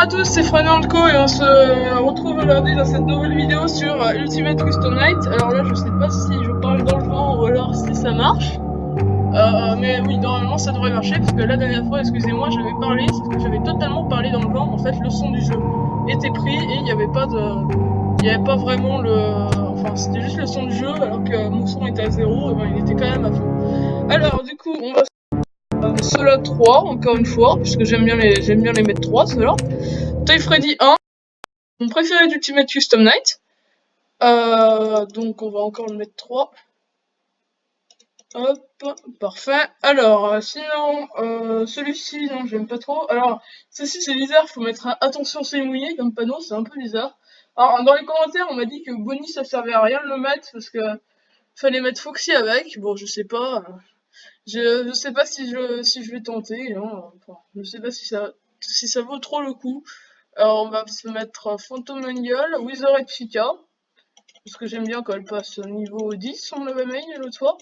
à tous, c'est Frananco et on se retrouve aujourd'hui dans cette nouvelle vidéo sur Ultimate Custom Night. Alors là, je sais pas si je parle dans le vent ou alors si ça marche. Mais oui, normalement ça devrait marcher parce que la dernière fois, excusez-moi, j'avais parlé, sauf que j'avais totalement parlé dans le vent. En fait, le son du jeu était pris et il n'y avait pas vraiment enfin, c'était juste le son du jeu alors que mon son était à 0, et ben il était quand même à fond. Alors, du coup, on va ceux-là 3, encore une fois, puisque j'aime bien les mettre 3, ceux-là. Toy Freddy 1, mon préféré d'Ultimate Custom Night. Donc on va encore le mettre 3. Hop, parfait. Alors, sinon, celui-ci, non, j'aime pas trop. Alors, ceci c'est bizarre, faut mettre attention c'est mouillé comme panneau, c'est un peu bizarre. Alors, dans les commentaires, on m'a dit que Bonnie ça servait à rien de le mettre parce que fallait mettre Foxy avec. Bon, je sais pas. Je sais pas si je vais tenter, hein. Enfin, je sais pas si ça vaut trop le coup. Alors, on va se mettre Phantom Angel, Wither et Chica. Parce que j'aime bien quand elle passe au niveau 10, on l'avait mis l'autre fois.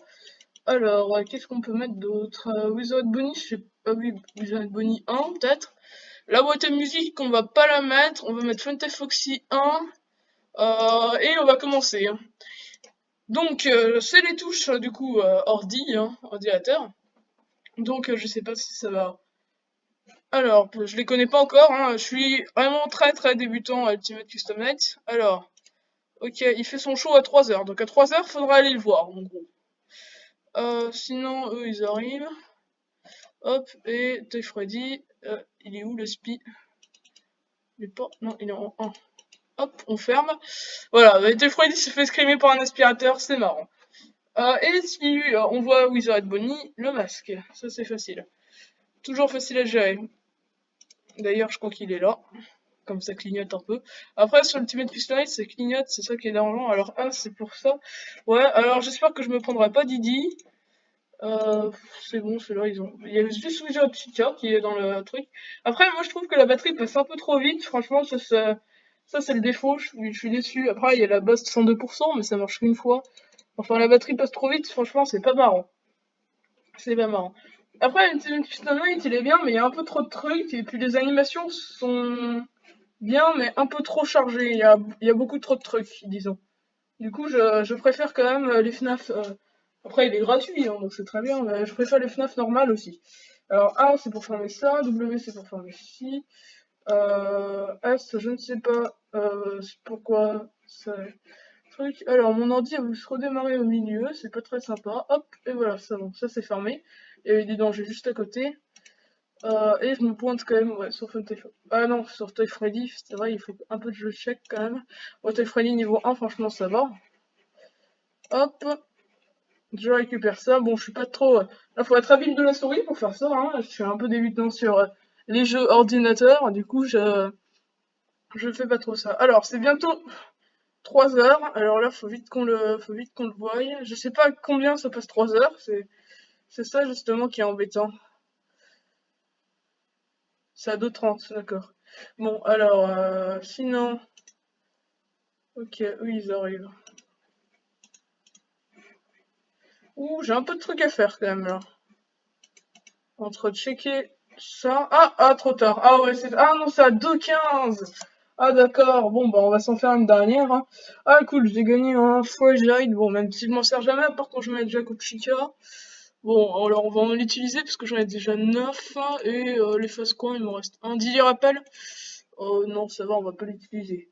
Alors, qu'est-ce qu'on peut mettre d'autre? Wizard Bonnie, je sais pas, oui, Wizard Bonnie 1, peut-être. La boîte à musique, on va pas la mettre, on va mettre Fuente Foxy 1, et on va commencer. Donc, c'est les touches, du coup, ordi, hein, ordinateur. Donc, je sais pas si ça va. Alors, je les connais pas encore, hein, je suis vraiment très très débutant à Ultimate Custom Night. Alors, ok, il fait son show à 3h, donc à 3h, faudra aller le voir, en gros. Sinon, eux, ils arrivent. Hop, et Toy Freddy, il est où le spi? Il est pas, non, il est en 1. Hop, on ferme. Voilà, Toy Freddy se fait screamer par un aspirateur, c'est marrant. Et si on voit Wizard et Bonnie, le masque, ça c'est facile. Toujours facile à gérer. D'ailleurs, je crois qu'il est là. Comme ça clignote un peu. Après, sur Ultimate Custom Night, ça clignote, c'est ça qui est dérangeant. Alors, c'est pour ça. Ouais, alors j'espère que je me prendrai pas Didi. C'est bon, ceux-là, il y a juste Wizard Chica qui est dans le truc. Après, moi, je trouve que la batterie passe un peu trop vite. Franchement, ça c'est le défaut. Je suis déçu. Après, il y a la Boost 102%, mais ça marche qu'une fois. Enfin, la batterie passe trop vite. Franchement, c'est pas marrant. C'est pas marrant. Après, Ultimate Custom Night, il est bien, mais il y a un peu trop de trucs. Et puis, les animations sont bien, mais un peu trop chargées. Il y a beaucoup trop de trucs, disons. Du coup, je préfère quand même les FNAF. Après, il est gratuit, hein, donc c'est très bien, mais je préfère les FNAF normales aussi. Alors, A, c'est pour fermer ça, W, c'est pour fermer ci. S, je ne sais pas pourquoi ça. Truc. Alors, mon ordi a voulu se redémarrer au milieu, c'est pas très sympa. Hop, et voilà, ça, bon, ça c'est fermé. Il y avait des dangers juste à côté. Et je me pointe quand même, ouais, sur Ah non, sur Toy Freddy, c'est vrai, il faut un peu de jeu check quand même. Ouais, Toy Freddy niveau 1, franchement, ça va. Hop, je récupère ça. Bon, je suis pas trop. Là, faut être habile de la souris pour faire ça, hein. Je suis un peu débutant sur les jeux ordinateurs. Du coup, je fais pas trop ça. Alors, c'est bientôt 3 heures. Alors là, faut vite qu'on le voie. Je sais pas combien ça passe 3 heures. C'est ça justement qui est embêtant. C'est à 2h30, d'accord. Bon, alors, sinon. Ok, oui, ils arrivent. Ouh, j'ai un peu de trucs à faire quand même là. Entre checker ça. Trop tard. Ah ouais, Ah non, c'est à 2h15. Ah d'accord, bon bah on va s'en faire une dernière. Hein. Ah cool, j'ai gagné un Fragile. Bon, même si je m'en sers jamais, à part quand je mets Jack ou Chica. Bon, alors on va en l'utiliser parce que j'en ai déjà 9. Et les face coins, il me reste un. Didi rappel. Oh non, ça va, on va pas l'utiliser.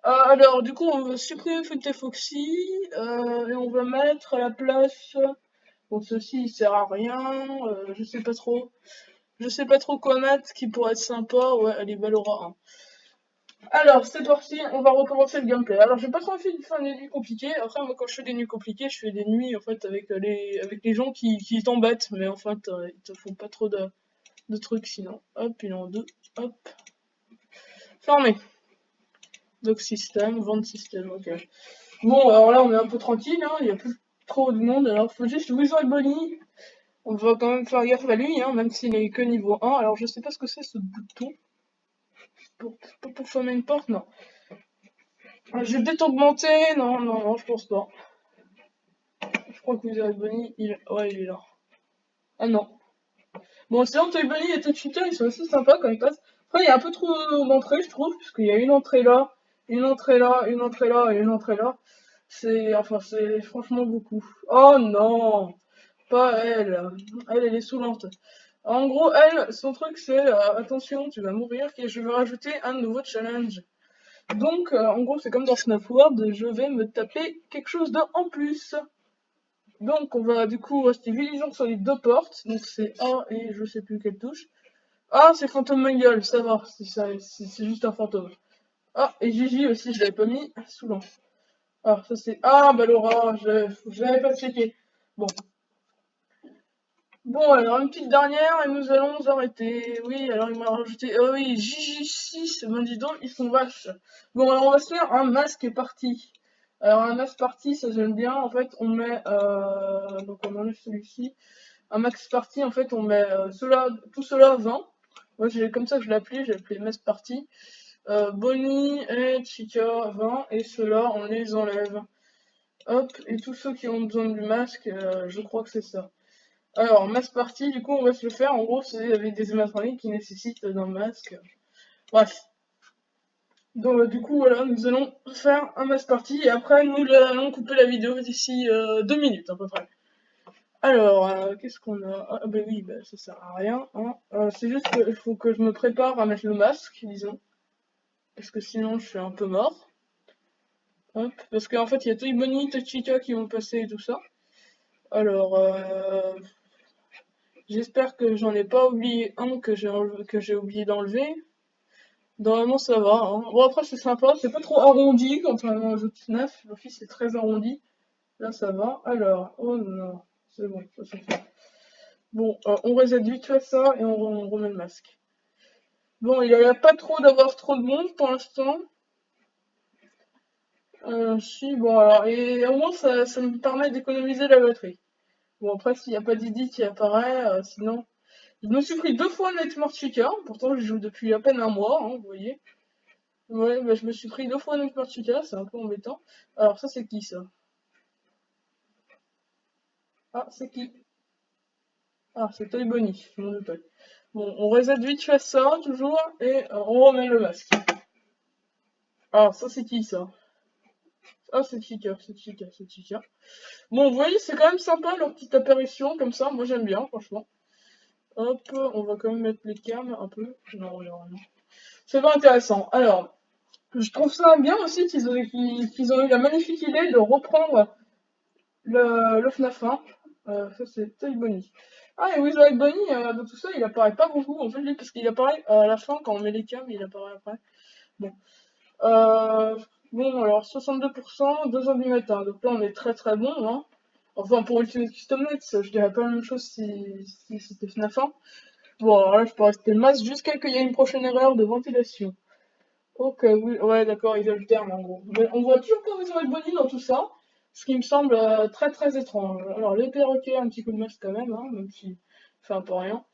Alors, du coup, on va supprimer Fente Foxy. Et on va mettre à la place. Bon, ceci il sert à rien. Je sais pas trop. Je sais pas trop quoi mettre qui pourrait être sympa. Ouais, allez, Valora 1. Alors, c'est parti, on va recommencer le gameplay. Alors, j'ai pas trop envie de faire des nuits compliquées. Après, moi, quand je fais des nuits compliquées, je fais des nuits, en fait, avec les gens qui t'embêtent. Mais en fait, ils te font pas trop de trucs sinon. Hop, il est en deux. Hop. Fermé. Doc system, vente système, ok. Bon, alors là, on est un peu tranquille, hein. Il y a plus trop de monde. Alors, faut juste Wizard Bonnie. On va quand même faire gaffe à lui, hein, même s'il est que niveau 1. Alors, je sais pas ce que c'est, ce bouton. Pour fermer une porte, non. Je vais peut-être augmenter. Non, non, non, je pense pas. Je crois que Wizard Bunny, ouais, il est là. Ah non. Bon, sinon, Toy Bunny et Touch Shooter, ils sont assez sympas quand ils passent. Après, il y a un peu trop d'entrées, je trouve, puisqu'il y a une entrée là, une entrée là, une entrée là et une entrée là. Enfin, c'est franchement beaucoup. Oh non, pas elle. Elle est saoulante. En gros, elle, son truc, c'est attention, tu vas mourir, et je vais rajouter un nouveau challenge. Donc, en gros, c'est comme dans FNAF World, je vais me taper quelque chose de en plus. Donc, on va du coup rester vigilant sur les deux portes. Donc, c'est A et je sais plus quelle touche. Ah, c'est fantôme Mangle, ça va, c'est juste un fantôme. Ah, et Gigi aussi, je l'avais pas mis, saoulant. Ah, ça c'est... Ah, bah Laura, je l'avais pas checké. Bon. Bon, alors une petite dernière et nous allons nous arrêter. Oui, alors il m'a rajouté... Ah oui, Gigi6, ben dis donc, ils sont vaches. Bon, alors on va se faire un masque party. Alors un masque party, ça j'aime bien, en fait, on met... Donc on enlève celui-ci. Un max party, en fait, on met tout cela 20. Moi, comme ça que je l'ai appelé, j'ai appelé max party. Bonnie et Chica 20, et ceux-là, on les enlève. Hop, et tous ceux qui ont besoin du masque, je crois que c'est ça. Alors, masque party, du coup, on va se le faire. En gros, c'est avec des animatroniques qui nécessitent d'un masque. Bref. Donc, du coup, voilà, nous allons faire un masque party, et après, nous allons couper la vidéo d'ici 2 minutes, à peu près. Alors, qu'est-ce qu'on a? Ah, bah oui, bah, ça sert à rien, hein. C'est juste qu'il faut que je me prépare à mettre le masque, disons. Parce que sinon, je suis un peu mort. Hop. Parce qu'en fait, il y a Toy Bonnie, Chica qui vont passer et tout ça. Alors, j'espère que j'en ai pas oublié un que j'ai oublié d'enlever. Normalement, ça va, hein. Bon, après, c'est sympa. C'est pas trop arrondi, contrairement aux autres FNAF. L'office est très arrondi. Là, ça va. Alors, oh non. C'est bon, ça c'est fait. Bon, on reset vite fait ça et on remet le masque. Bon, il n'y a pas trop d'avoir trop de monde pour l'instant. Si, bon, alors, et au moins ça me permet d'économiser la batterie. Bon, après, s'il n'y a pas d'ID qui apparaît, sinon. Je me suis pris 2 fois Nightmare Chica, pourtant je joue depuis à peine un mois, hein, vous voyez. Ouais, bah, je me suis pris 2 fois Nightmare Chica, c'est un peu embêtant. Alors, ça, c'est qui ça? Ah, c'est qui? Ah, c'est Toy Bonnie, je m'en doutais. Bon, on reset vite fait ça, toujours, et on remet le masque. Alors, ça, c'est qui ça? Ah, c'est Chica, c'est Chica, c'est Chica. Bon, vous voyez, c'est quand même sympa leur petite apparition comme ça. Moi, j'aime bien, franchement. Hop, on va quand même mettre les cams un peu. Non, non, non. C'est pas intéressant. Alors, je trouve ça bien aussi qu'ils ont eu la magnifique idée de reprendre le FNAF 1. Ça, c'est Toy Bonnie. Ah, et Wizard Bonnie, dans tout ça, il apparaît pas beaucoup, en fait, lui, parce qu'il apparaît à la fin, quand on met les cams, il apparaît après. Bon. Euh, bon, alors 62%, 2 heures du matin. Donc là, on est très très bon, hein. Enfin, pour Ultimate Custom Nights, je dirais pas la même chose si c'était FNAF 1. Bon, alors là, je peux rester le masque jusqu'à qu'il y ait une prochaine erreur de ventilation. Ok, oui, ouais, d'accord, ils alternent en gros. Mais on voit toujours pas Wizard Bonnie dans tout ça, ce qui me semble très très étrange. Alors, les perroquets, un petit coup de masque quand même, hein, même s'il fait un peu rien.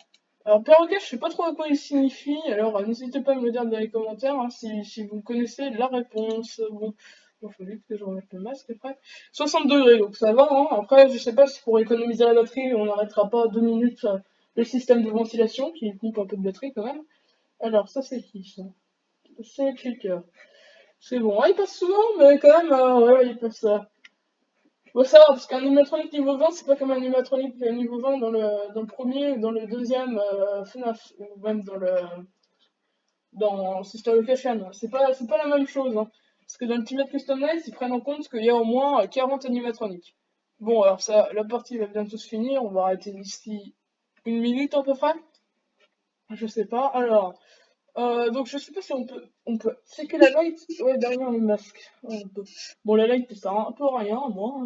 Alors, perroquet, je sais pas trop à quoi il signifie, alors n'hésitez pas à me le dire dans les commentaires hein, si vous connaissez la réponse. Bon, faut vite que je remette le masque après. 60 degrés, donc ça va, hein. Après, je sais pas si pour économiser la batterie, on n'arrêtera pas 2 minutes le système de ventilation qui coupe un peu de batterie quand même. Alors, ça c'est qui ça? C'est Clicker. C'est bon, ah, il passe souvent, mais quand même, ouais, il passe. Faut savoir, parce qu'un animatronique niveau 20, c'est pas comme un animatronique niveau 20 dans le premier ou dans le deuxième FNAF, ou même dans Sister Location. C'est pas la même chose, hein. Parce que dans Ultimate Custom Nights, ils prennent en compte qu'il y a au moins 40 animatroniques. Bon, alors ça, la partie va bientôt se finir, on va arrêter d'ici 1 minute à peu près. Je sais pas. Alors, donc je sais pas si on peut. C'est que la light, ouais, derrière le masque. Ouais, on peut. Bon, la light, ça sert un peu à rien,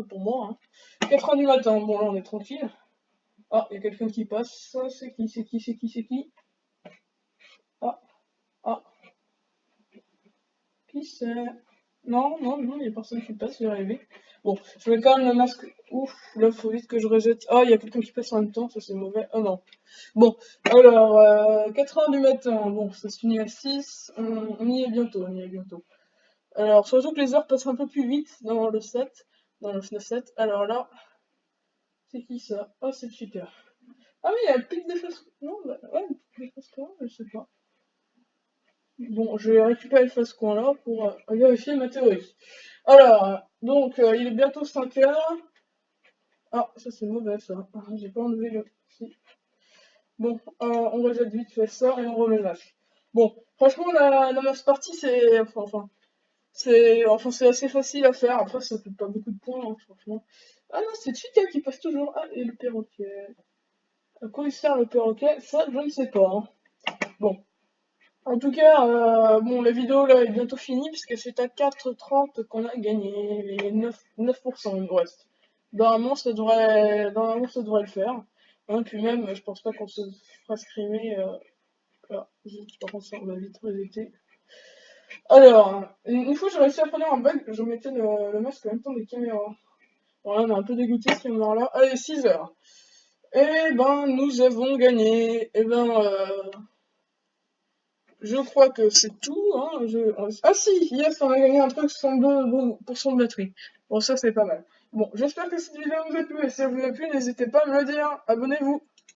pour moi. Hein. 4 heures du matin, bon là on est tranquille. Ah, il y a quelqu'un qui passe. C'est qui, c'est qui, c'est qui, c'est qui? Ah, ah, qui c'est? Non, non, non, il y a personne qui passe, j'ai rêvé. Bon, je mets quand même le masque. Ouf, là, faut vite que je rejette. Ah, il y a quelqu'un qui passe en même temps, ça c'est mauvais. Oh non. Bon, alors, 4 heures du matin, bon, ça se finit à 6. On y est bientôt, on y est bientôt. Alors, surtout que les heures passent un peu plus vite dans le 7, dans le FNAF 7. Alors là, c'est qui ça? Oh, c'est Cheater. Ah oui, il y a le pic des choses. Non, bah, ouais, le pic des choses, je sais pas. Bon, je vais récupérer ce coin-là pour vérifier ma théorie. Alors, donc, il est bientôt 5 heures. Ah, ça c'est mauvais ça. Ah, j'ai pas enlevé le... Si. Bon, on rejette vite fait ça et on remet le masque. Bon, franchement, la masse partie, c'est... c'est assez facile à faire. Après, ça fait pas beaucoup de points, hein, franchement. Ah non, c'est Chica qui passe toujours. Ah, et le perroquet. À quoi il sert le perroquet? Ça, je ne sais pas, hein. Bon. En tout cas, bon, la vidéo là est bientôt finie puisque c'est à 4h30 qu'on a gagné les 9% il nous reste. Normalement, ça devrait le faire. Hein, puis même, je pense pas qu'on se fera scrimer. Voilà, par contre, ça, on va vite rejeter. Alors, une fois j'ai réussi à prendre un bug, je mettais le masque en même temps des caméras. Bon, là, on est un peu dégoûté cette caméra-là. Allez, 6 heures. Eh ben, nous avons gagné. Eh ben, je crois que c'est tout, hein. Ah si, yes, on a gagné un truc 62% de batterie. Bon, ça c'est pas mal. Bon, j'espère que cette vidéo vous a plu, et si elle vous a plu, n'hésitez pas à me le dire. Abonnez-vous.